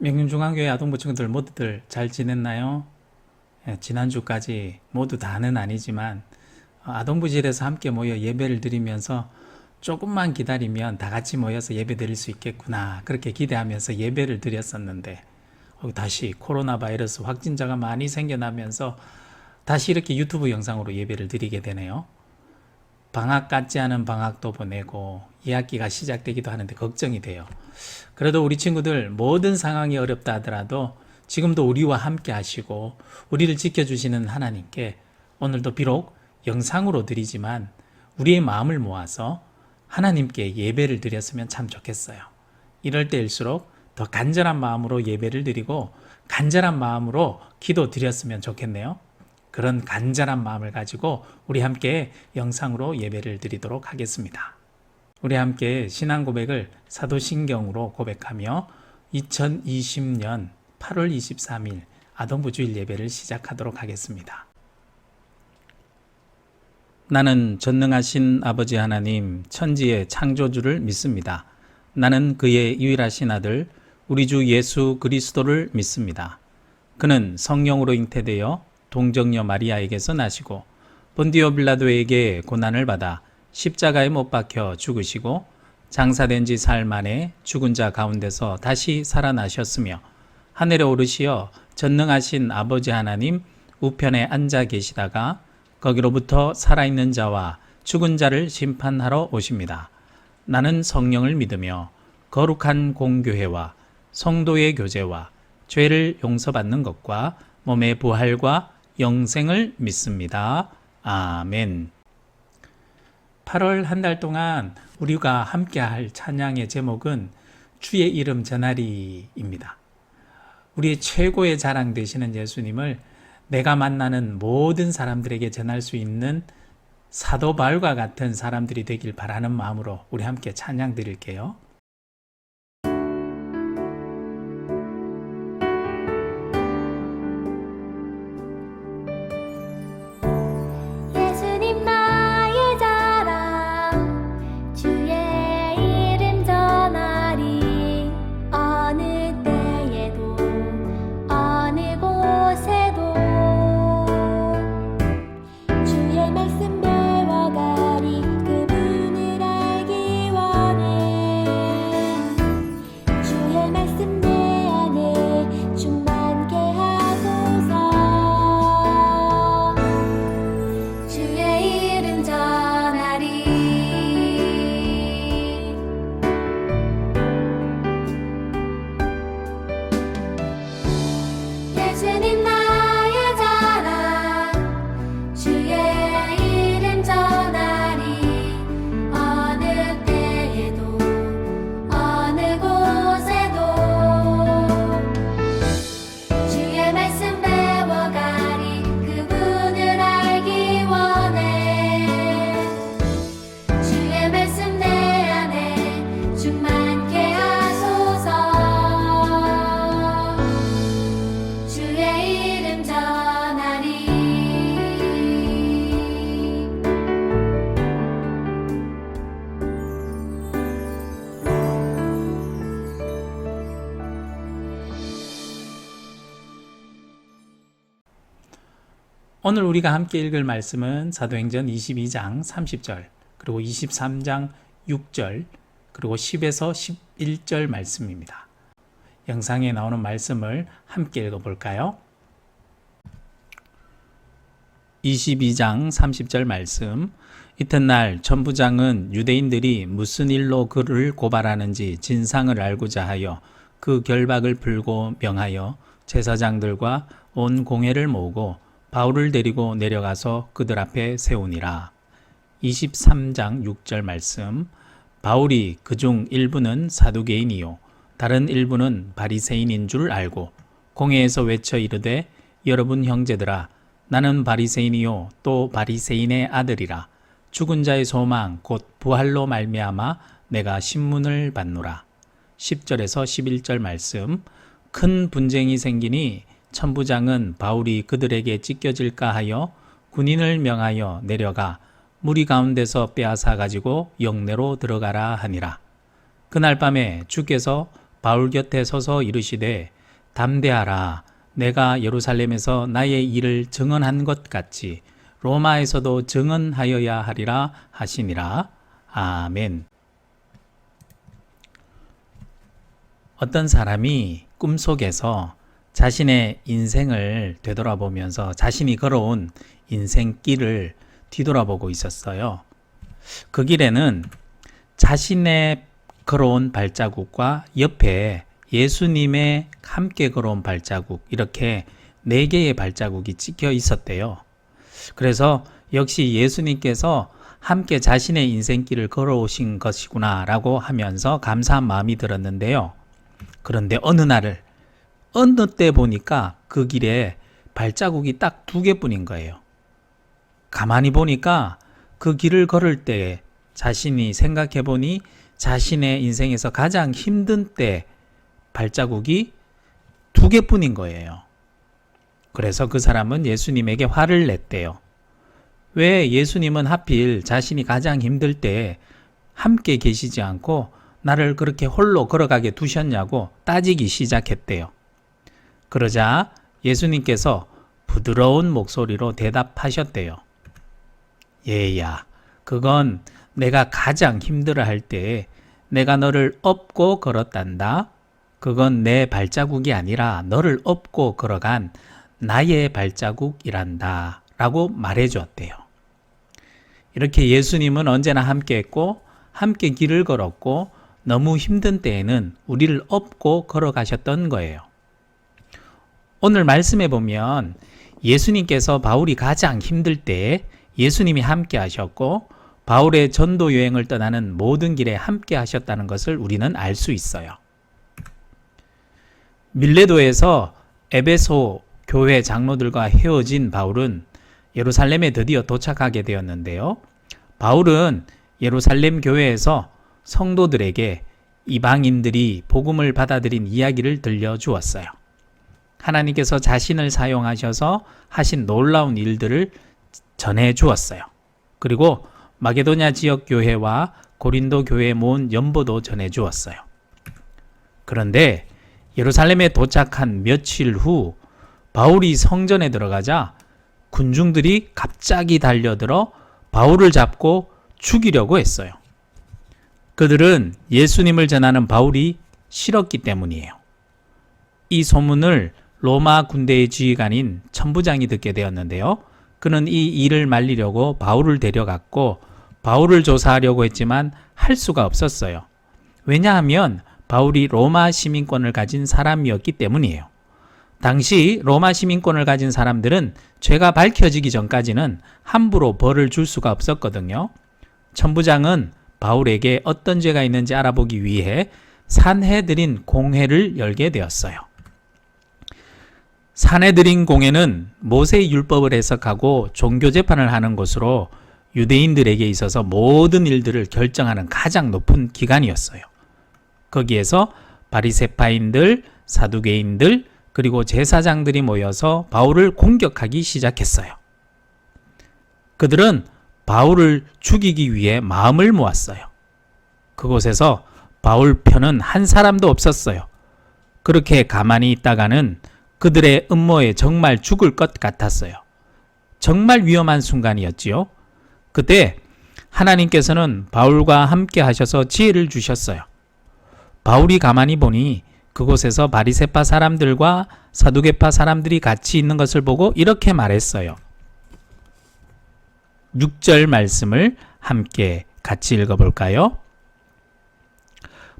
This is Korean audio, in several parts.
명륜중앙교회 아동부 친구들 모두들 잘 지냈나요? 지난주까지 모두 다는 아니지만 아동부실에서 함께 모여 예배를 드리면서 조금만 기다리면 다 같이 모여서 예배 드릴 수 있겠구나 그렇게 기대하면서 예배를 드렸었는데 다시 코로나 바이러스 확진자가 많이 생겨나면서 다시 이렇게 유튜브 영상으로 예배를 드리게 되네요. 방학 같지 않은 방학도 보내고 2학기가 시작되기도 하는데 걱정이 돼요. 그래도 우리 친구들 모든 상황이 어렵다 하더라도 지금도 우리와 함께 하시고 우리를 지켜주시는 하나님께 오늘도 비록 영상으로 드리지만 우리의 마음을 모아서 하나님께 예배를 드렸으면 참 좋겠어요. 이럴 때일수록 더 간절한 마음으로 예배를 드리고 간절한 마음으로 기도 드렸으면 좋겠네요. 그런 간절한 마음을 가지고 우리 함께 영상으로 예배를 드리도록 하겠습니다. 우리 함께 신앙 고백을 사도신경으로 고백하며 2020년 8월 23일 아동부 주일 예배를 시작하도록 하겠습니다. 나는 전능하신 아버지 하나님 천지의 창조주를 믿습니다. 나는 그의 유일하신 아들 우리 주 예수 그리스도를 믿습니다. 그는 성령으로 잉태되어 동정녀 마리아에게서 나시고 본디오 빌라도에게 고난을 받아 십자가에 못 박혀 죽으시고 장사된 지 사흘 만에 죽은 자 가운데서 다시 살아나셨으며 하늘에 오르시어 전능하신 아버지 하나님 우편에 앉아 계시다가 거기로부터 살아있는 자와 죽은 자를 심판하러 오십니다. 나는 성령을 믿으며 거룩한 공교회와 성도의 교제와 죄를 용서받는 것과 몸의 부활과 영생을 믿습니다. 아멘. 8월 한 달 동안 우리가 함께 할 찬양의 제목은 주의 이름 전하리입니다. 우리의 최고의 자랑 되시는 예수님을 내가 만나는 모든 사람들에게 전할 수 있는 사도 바울과 같은 사람들이 되길 바라는 마음으로 우리 함께 찬양 드릴게요. 예수님 나의 자랑 주의 이름 전하리 어느 때에도 어느 곳에도 주의 말씀 배워가리 그분을 알기 원해 주의 말씀 내 안에 충만케 하소서 주의 이름 전하리 예수님 나의 자랑 주의 이름 전하리 어느 때에도 어느 곳에도 주의 말씀 배워가리 그분을 알기 원해 주의 말씀 내 안에 충만케 하소서 주의 이름 전하리 오늘 우리가 함께 읽을 말씀은 사도행전 22장 30절 그리고 23장 6절 그리고 10에서 11절 말씀입니다. 영상에 나오는 말씀을 함께 읽어볼까요? 22장 30절 말씀. 이튿날 천부장은 유대인들이 무슨 일로 그를 고발하는지 진상을 알고자 하여 그 결박을 풀고 명하여 제사장들과 온 공회를 모으고 바울을 데리고 내려가서 그들 앞에 세우니라. 23장 6절 말씀. 바울이 그중 일부는 사두개인이요 다른 일부는 바리새인인 줄 알고 공회에서 외쳐 이르되 여러분 형제들아 나는 바리새인이요 또 바리새인의 아들이라 죽은 자의 소망 곧 부활로 말미암아 내가 신문을 받노라. 10절에서 11절 말씀. 큰 분쟁이 생기니 천부장은 바울이 그들에게 찢겨질까 하여 군인을 명하여 내려가 무리 가운데서 빼앗아 가지고 영내로 들어가라 하니라. 그날 밤에 주께서 바울 곁에 서서 이르시되 담대하라. 내가 예루살렘에서 나의 일을 증언한 것 같이 로마에서도 증언하여야 하리라 하시니라. 아멘. 어떤 사람이 꿈속에서 자신의 인생을 되돌아보면서 자신이 걸어온 인생길을 뒤돌아보고 있었어요. 그 길에는 자신의 걸어온 발자국과 옆에 예수님의 함께 걸어온 발자국, 이렇게 4개의 발자국이 찍혀 있었대요. 그래서 역시 예수님께서 함께 자신의 인생길을 걸어오신 것이구나 라고 하면서 감사한 마음이 들었는데요. 그런데 어느 때 보니까 그 길에 발자국이 딱 2개뿐인 거예요. 가만히 보니까 그 길을 걸을 때 자신이 생각해 보니 자신의 인생에서 가장 힘든 때 발자국이 2개뿐인 거예요. 그래서 그 사람은 예수님에게 화를 냈대요. 왜 예수님은 하필 자신이 가장 힘들 때 함께 계시지 않고 나를 그렇게 홀로 걸어가게 두셨냐고 따지기 시작했대요. 그러자 예수님께서 부드러운 목소리로 대답하셨대요. 얘야, 그건 내가 가장 힘들어할 때 내가 너를 업고 걸었단다. 그건 내 발자국이 아니라 너를 업고 걸어간 나의 발자국이란다 라고 말해 주었대요. 이렇게 예수님은 언제나 함께 했고 함께 길을 걸었고 너무 힘든 때에는 우리를 업고 걸어가셨던 거예요. 오늘 말씀에 보면 예수님께서 바울이 가장 힘들 때 예수님이 함께 하셨고 바울의 전도 여행을 떠나는 모든 길에 함께 하셨다는 것을 우리는 알 수 있어요. 밀레도에서 에베소 교회 장로들과 헤어진 바울은 예루살렘에 드디어 도착하게 되었는데요. 바울은 예루살렘 교회에서 성도들에게 이방인들이 복음을 받아들인 이야기를 들려주었어요. 하나님께서 자신을 사용하셔서 하신 놀라운 일들을 전해주었어요. 그리고 마게도냐 지역 교회와 고린도 교회에 모은 연보도 전해주었어요. 그런데 예루살렘에 도착한 며칠 후 바울이 성전에 들어가자 군중들이 갑자기 달려들어 바울을 잡고 죽이려고 했어요. 그들은 예수님을 전하는 바울이 싫었기 때문이에요. 이 소문을 로마 군대의 지휘관인 천부장이 듣게 되었는데요. 그는 이 일을 말리려고 바울을 데려갔고 바울을 조사하려고 했지만 할 수가 없었어요. 왜냐하면 바울이 로마 시민권을 가진 사람이었기 때문이에요. 당시 로마 시민권을 가진 사람들은 죄가 밝혀지기 전까지는 함부로 벌을 줄 수가 없었거든요. 천부장은 바울에게 어떤 죄가 있는지 알아보기 위해 산헤드린 공회를 열게 되었어요. 산헤드린 공회는 모세의 율법을 해석하고 종교 재판을 하는 곳으로 유대인들에게 있어서 모든 일들을 결정하는 가장 높은 기관이었어요. 거기에서 바리새파인들, 사두개인들, 그리고 제사장들이 모여서 바울을 공격하기 시작했어요. 그들은 바울을 죽이기 위해 마음을 모았어요. 그곳에서 바울 편은 한 사람도 없었어요. 그렇게 가만히 있다가는 그들의 음모에 정말 죽을 것 같았어요. 정말 위험한 순간이었지요. 그때 하나님께서는 바울과 함께 하셔서 지혜를 주셨어요. 바울이 가만히 보니 그곳에서 바리새파 사람들과 사두개파 사람들이 같이 있는 것을 보고 이렇게 말했어요. 6절 말씀을 함께 같이 읽어볼까요?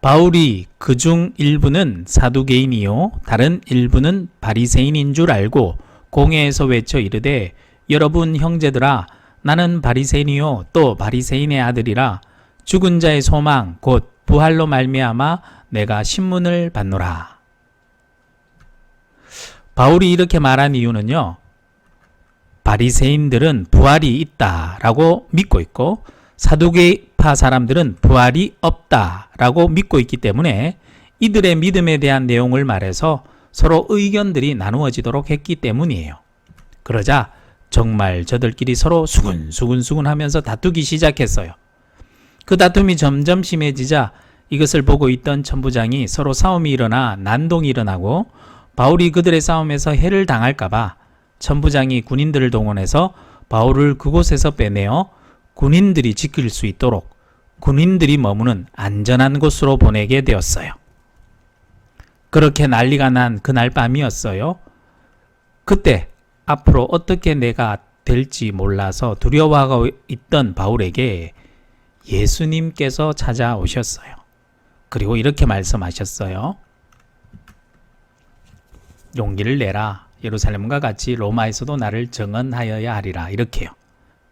바울이 그중 일부는 사두개인이요 다른 일부는 바리새인인 줄 알고 공회에서 외쳐 이르되 여러분 형제들아 나는 바리새인이요 또 바리새인의 아들이라 죽은 자의 소망 곧 부활로 말미암아 내가 신문을 받노라. 바울이 이렇게 말한 이유는요. 바리새인들은 부활이 있다라고 믿고 있고 사두개파 사람들은 부활이 없다라고 믿고 있기 때문에 이들의 믿음에 대한 내용을 말해서 서로 의견들이 나누어지도록 했기 때문이에요. 그러자 정말 저들끼리 서로 수근수근 하면서 다투기 시작했어요. 그 다툼이 점점 심해지자 이것을 보고 있던 천부장이 서로 싸움이 일어나 난동이 일어나고 바울이 그들의 싸움에서 해를 당할까봐 천부장이 군인들을 동원해서 바울을 그곳에서 빼내어 군인들이 지킬 수 있도록 군인들이 머무는 안전한 곳으로 보내게 되었어요. 그렇게 난리가 난 그날 밤이었어요. 그때 앞으로 어떻게 내가 될지 몰라서 두려워하고 있던 바울에게 예수님께서 찾아오셨어요. 그리고 이렇게 말씀하셨어요. 용기를 내라. 예루살렘과 같이 로마에서도 나를 증언하여야 하리라. 이렇게요.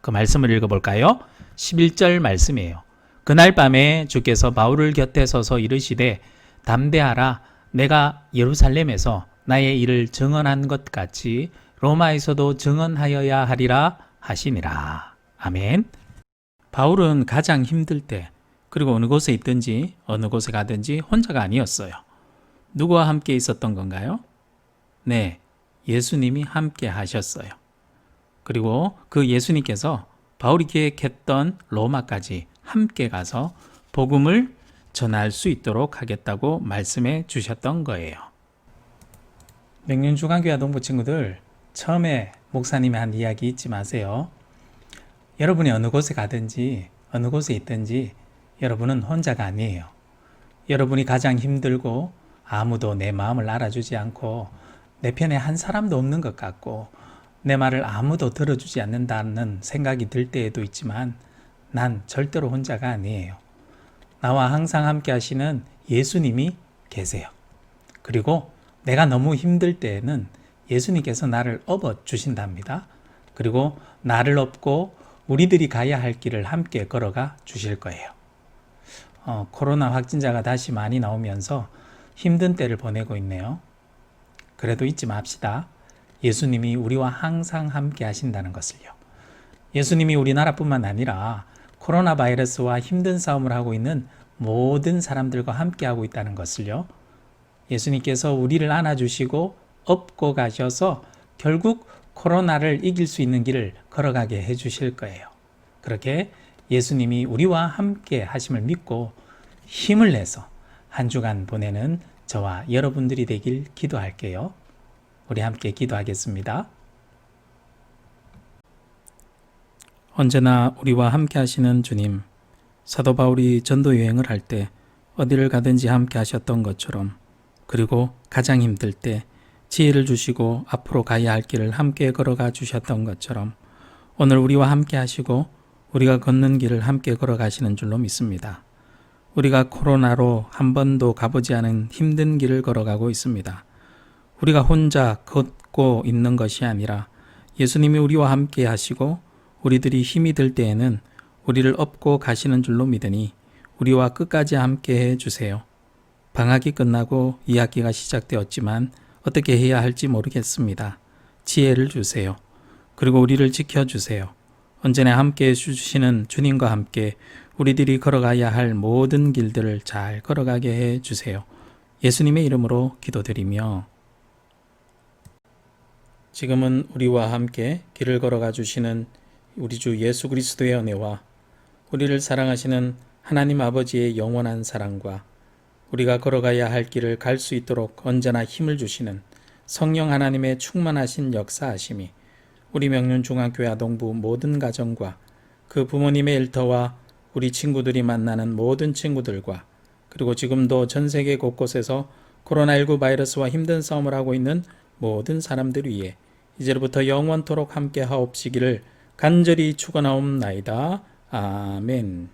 그 말씀을 읽어볼까요? 11절 말씀이에요. 그날 밤에 주께서 바울을 곁에 서서 이르시되 담대하라. 내가 예루살렘에서 나의 일을 증언한 것 같이 로마에서도 증언하여야 하리라 하시니라. 아멘. 바울은 가장 힘들 때 그리고 어느 곳에 있든지 어느 곳에 가든지 혼자가 아니었어요. 누구와 함께 있었던 건가요? 네, 예수님이 함께 하셨어요. 그리고 그 예수님께서 바울이 계획했던 로마까지 함께 가서 복음을 전할 수 있도록 하겠다고 말씀해 주셨던 거예요. 명륜중앙교회 아동부 친구들, 처음에 목사님이 한 이야기 잊지 마세요. 여러분이 어느 곳에 가든지 어느 곳에 있든지 여러분은 혼자가 아니에요. 여러분이 가장 힘들고 아무도 내 마음을 알아주지 않고 내 편에 한 사람도 없는 것 같고 내 말을 아무도 들어주지 않는다는 생각이 들 때에도 있지만 난 절대로 혼자가 아니에요. 나와 항상 함께 하시는 예수님이 계세요. 그리고 내가 너무 힘들 때에는 예수님께서 나를 업어주신답니다. 그리고 나를 업고 우리들이 가야 할 길을 함께 걸어가 주실 거예요. 코로나 확진자가 다시 많이 나오면서 힘든 때를 보내고 있네요. 그래도 잊지 맙시다. 예수님이 우리와 항상 함께 하신다는 것을요. 예수님이 우리나라뿐만 아니라 코로나 바이러스와 힘든 싸움을 하고 있는 모든 사람들과 함께 하고 있다는 것을요. 예수님께서 우리를 안아주시고 업고 가셔서 결국 코로나를 이길 수 있는 길을 걸어가게 해주실 거예요. 그렇게 예수님이 우리와 함께 하심을 믿고 힘을 내서 한 주간 보내는 저와 여러분들이 되길 기도할게요. 우리 함께 기도하겠습니다. 언제나 우리와 함께 하시는 주님, 사도 바울이 전도 여행을 할 때 어디를 가든지 함께 하셨던 것처럼, 그리고 가장 힘들 때 지혜를 주시고 앞으로 가야 할 길을 함께 걸어가 주셨던 것처럼 오늘 우리와 함께 하시고 우리가 걷는 길을 함께 걸어가시는 줄로 믿습니다. 우리가 코로나로 한 번도 가보지 않은 힘든 길을 걸어가고 있습니다. 우리가 혼자 걷고 있는 것이 아니라 예수님이 우리와 함께 하시고 우리들이 힘이 들 때에는 우리를 업고 가시는 줄로 믿으니 우리와 끝까지 함께 해주세요. 방학이 끝나고 2학기가 시작되었지만 어떻게 해야 할지 모르겠습니다. 지혜를 주세요. 그리고 우리를 지켜주세요. 언제나 함께 해주시는 주님과 함께 우리들이 걸어가야 할 모든 길들을 잘 걸어가게 해주세요. 예수님의 이름으로 기도드리며 지금은 우리와 함께 길을 걸어가 주시는 우리 주 예수 그리스도의 은혜와 우리를 사랑하시는 하나님 아버지의 영원한 사랑과 우리가 걸어가야 할 길을 갈 수 있도록 언제나 힘을 주시는 성령 하나님의 충만하신 역사하심이 우리 명륜중앙교회 아동부 모든 가정과 그 부모님의 일터와 우리 친구들이 만나는 모든 친구들과 그리고 지금도 전 세계 곳곳에서 코로나19 바이러스와 힘든 싸움을 하고 있는 모든 사람들 위해 이제부터 영원토록 함께 하옵시기를 간절히 축원하옵나이다. 아멘.